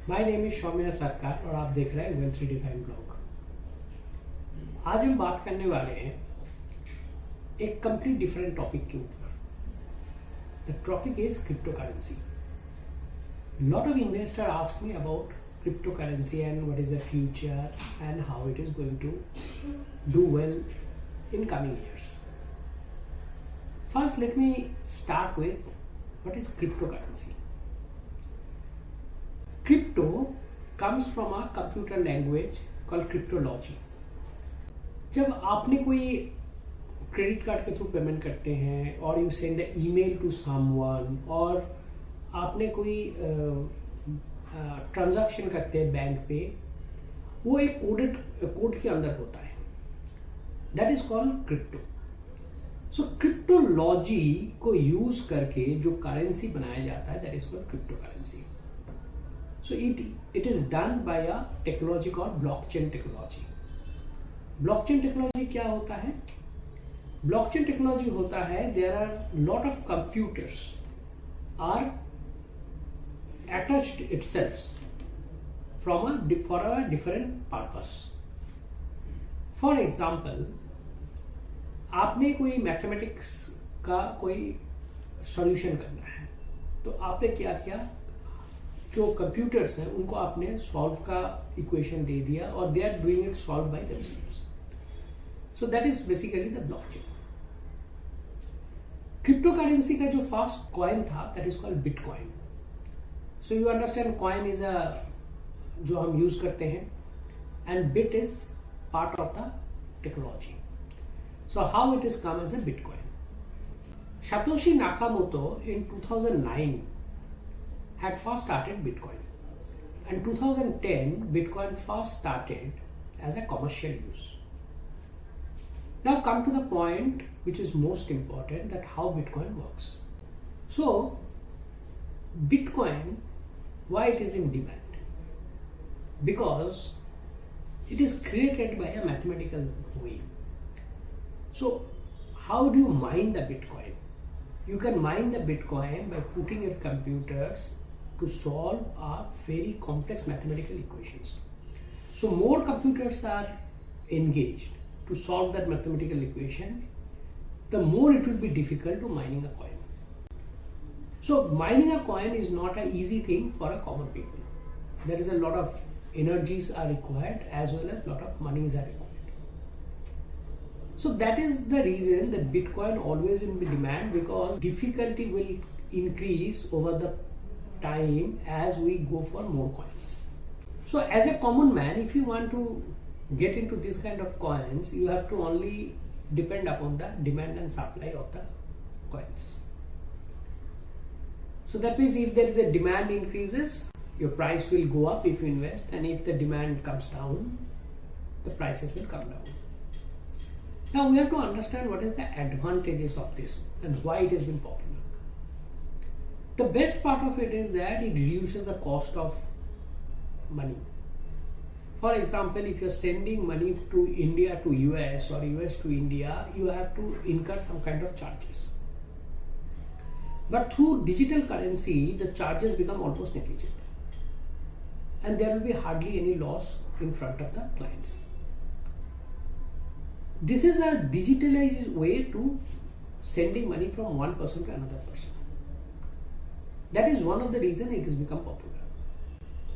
My name is Saumya सरकार और आप देख रहे हैं वेल्थ रिडिफाइंड ब्लॉग। आज हम बात करने वाले हैं एक कंप्लीट डिफरेंट टॉपिक के ऊपर। The topic is cryptocurrency. Lot of investor ask me about cryptocurrency and what is the future and how it is going to do well in coming years. First, let me start with what is cryptocurrency. Crypto comes from a computer language called cryptology. जब आपने कोई credit card के through payment करते हैं और you send a email to someone और आपने कोई ट्रांजैक्शन करते हैं बैंक पे, वो एक कोड के अंदर होता है। That is called crypto. So cryptology को यूज करके जो करेंसी बनाया जाता है that is called cryptocurrency. So it is done by a technology called blockchain technology. Blockchain technology क्या होता है? ब्लॉकचेन टेक्नोलॉजी होता है there are lot of computers are attached itself for a different purpose. For example, आपने कोई mathematics का कोई solution करना है, तो आपने क्या किया, जो कंप्यूटर्स हैं उनको आपने सॉल्व का इक्वेशन दे दिया और they are doing it solve by themselves. So that is basically the blockchain. Cryptocurrency का जो फर्स्ट कॉइन था that is called bitcoin. So you understand, coin is a जो हम यूज करते हैं and bit is part of the technology. So how it is come as a Bitcoin? Satoshi Nakamoto in 2009 had first started Bitcoin, and 2010 Bitcoin first started as a commercial use. Now come to the point which is most important, that how Bitcoin works. So Bitcoin, why it is in demand? Because it is created by a mathematical way. So how do you mine the Bitcoin? You can mine the Bitcoin by putting your computers to solve a very complex mathematical equations. So more computers are engaged to solve that mathematical equation, the more it will be difficult to mining a coin. So mining a coin is not an easy thing for a common people. There is a lot of energies are required as well as lot of monies are required. So that is the reason that Bitcoin always in demand, because difficulty will increase over the time as we go for more coins. So as a common man, if you want to get into this kind of coins, you have to only depend upon the demand and supply of the coins. So that means if there is a demand increases, your price will go up if you invest, and if the demand comes down, the prices will come down. Now we have to understand what is the advantages of this and why it has been popular. The best part of it is that it reduces the cost of money. For example, if you're sending money to India to US or US to India, you have to incur some kind of charges. But through digital currency, the charges become almost negligible, and there will be hardly any loss in front of the clients. This is a digitalized way to sending money from one person to another person. That is one of the reasons it has become popular.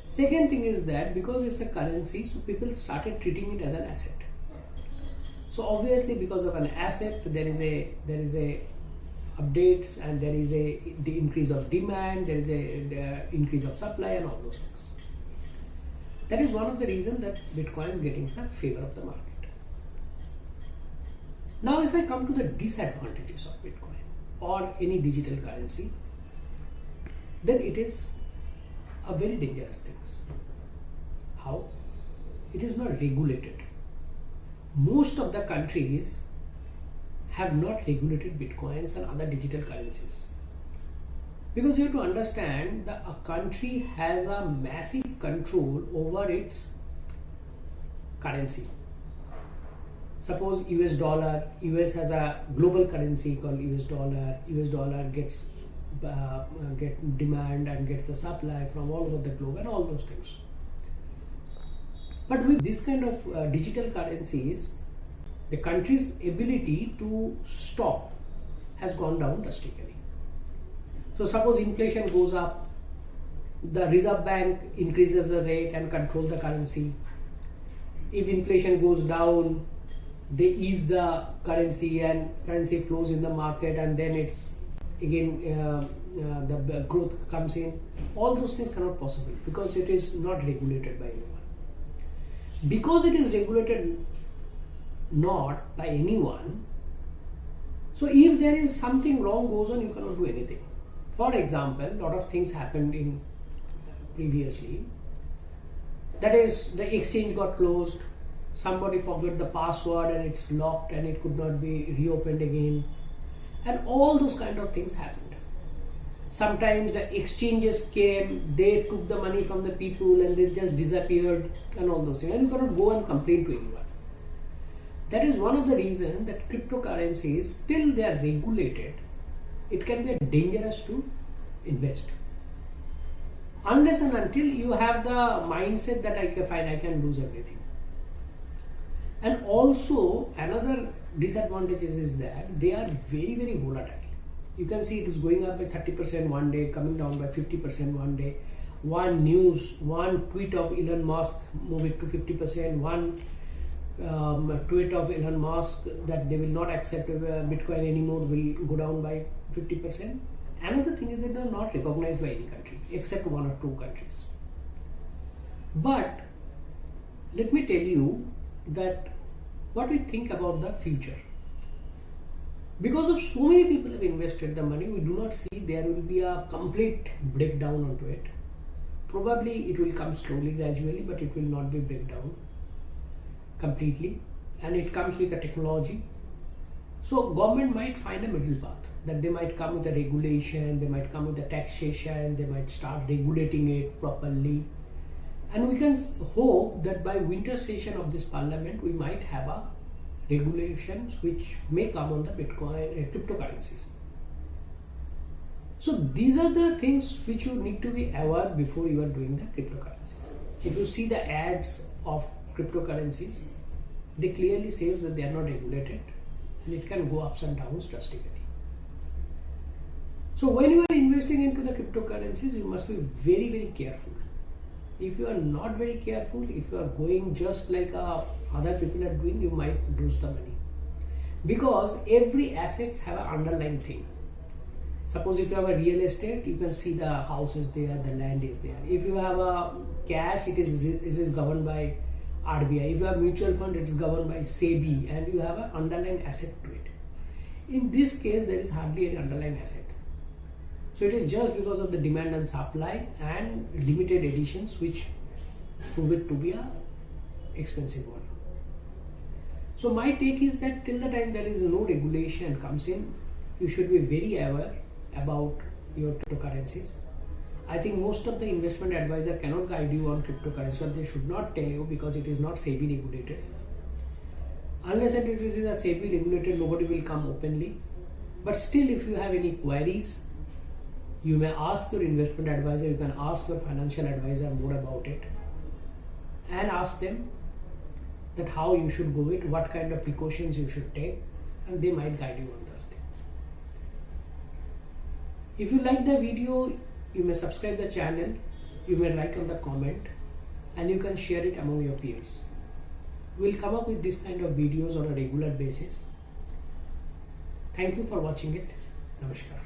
Second thing is that because it's a currency, so people started treating it as an asset. So obviously because of an asset, there is a updates, and there is the increase of demand, there is a increase of supply and all those things. That is one of the reasons that Bitcoin is getting some favor of the market. Now if I come to the disadvantages of Bitcoin or any digital currency, then it is a very dangerous thing. How? It is not regulated. Most of the countries have not regulated Bitcoins and other digital currencies. Because you have to understand that a country has a massive control over its currency. Suppose US dollar, US has a global currency called US dollar. US dollar gets get demand and gets the supply from all over the globe and all those things. But with this kind of digital currencies, the country's ability to stop has gone down drastically. So suppose inflation goes up, the Reserve Bank increases the rate and control the currency. If inflation goes down, they ease the currency and currency flows in the market, and then it's again the growth comes in. All those things cannot possible because it is not regulated by anyone. Because it is regulated not by anyone, so if there is something wrong goes on, you cannot do anything. For example, a lot of things happened in previously. That is, the exchange got closed, somebody forgot the password and it's locked and it could not be reopened again, and all those kind of things happened. Sometimes the exchanges came, they took the money from the people and they just disappeared and all those things, and you cannot go and complain to anyone. That is one of the reasons that cryptocurrencies, till they are regulated, it can be dangerous to invest. Unless and until you have the mindset that I can lose everything. And also another disadvantage is that they are very, very volatile. You can see it is going up by 30% one day, coming down by 50% one day. One news, one tweet of Elon Musk move it to 50%, one tweet of Elon Musk that they will not accept Bitcoin anymore will go down by 50%. Another thing is that they are not recognized by any country except one or two countries. But let me tell you that what we think about the future. Because of so many people have invested the money, we do not see there will be a complete breakdown onto it. Probably it will come slowly, gradually, but it will not be breakdown completely. And it comes with a technology. So government might find a middle path, that they might come with a regulation, they might come with a taxation, they might start regulating it properly. And we can hope that by winter session of this parliament, we might have a regulations which may come on the Bitcoin cryptocurrencies. So these are the things which you need to be aware before you are doing the cryptocurrencies. If you see the ads of cryptocurrencies, they clearly says that they are not regulated and it can go ups and downs drastically. So when you are investing into the cryptocurrencies, you must be very, very careful. If you are not very careful, if you are going just like other people are doing, you might lose the money. Because every assets have an underlying thing. Suppose if you have a real estate, you can see the house is there, the land is there. If you have a cash, it is governed by RBI. If you have mutual fund, it is governed by SEBI, and you have an underlying asset to it. In this case, there is hardly any underlying asset. So it is just because of the demand and supply and limited editions which prove it to be a expensive one. So my take is that till the time there is no regulation comes in, you should be very aware about your cryptocurrencies. I think most of the investment advisor cannot guide you on cryptocurrency, or they should not tell you because it is not SEBI regulated. Unless it is a SEBI regulated, nobody will come openly. But still, if you have any queries, you may ask your investment advisor, you can ask your financial advisor more about it and ask them that how you should go it, what kind of precautions you should take, and they might guide you on those things. If you like the video, you may subscribe the channel, you may like on the comment, and you can share it among your peers. We'll come up with this kind of videos on a regular basis. Thank you for watching it. Namaskar.